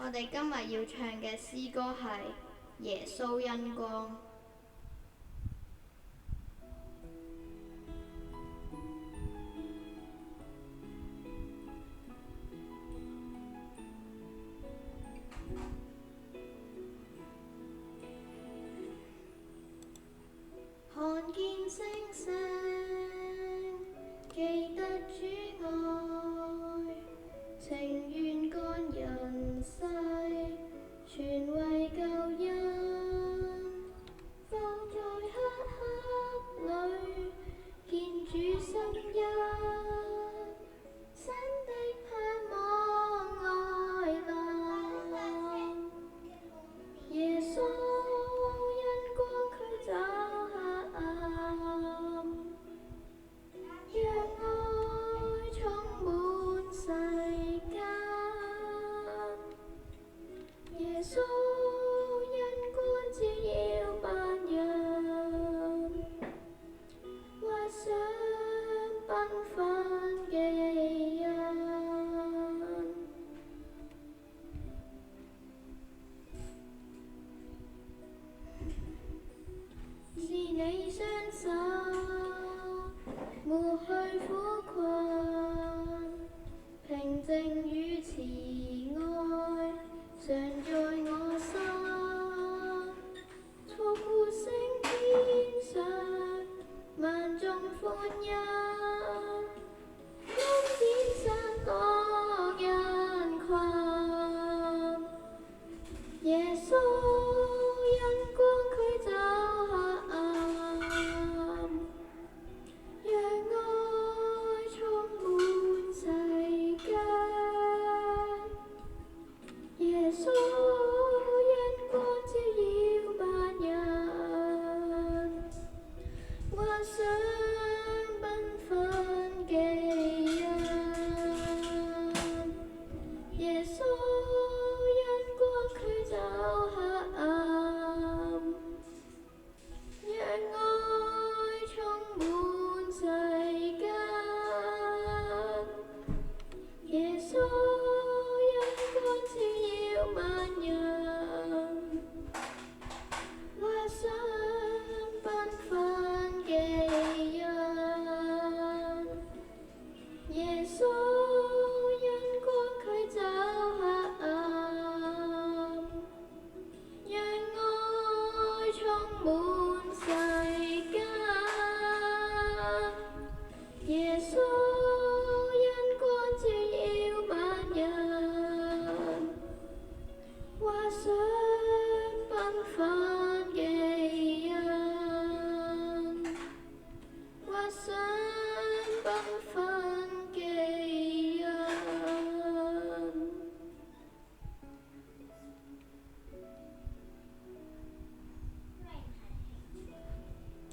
我哋今日要唱嘅詩歌係耶穌恩光。看見星星，記得主愛，情願幹人世，全為救恩。放在黑裏，見主心恩，新的盼望來臨。耶穌恩光驅走黑暗，讓愛充滿世間。耶穌恩光照耀萬人，畫上繽紛記印。是你雙手抹去苦困，平靜與慈愛常在我心。祝福升天上，萬眾歡欣，恩典散落人群。耶穌恩光驅走黑暗，讓愛充滿世間。耶穌恩光照耀萬人，畫上繽紛記印。耶穌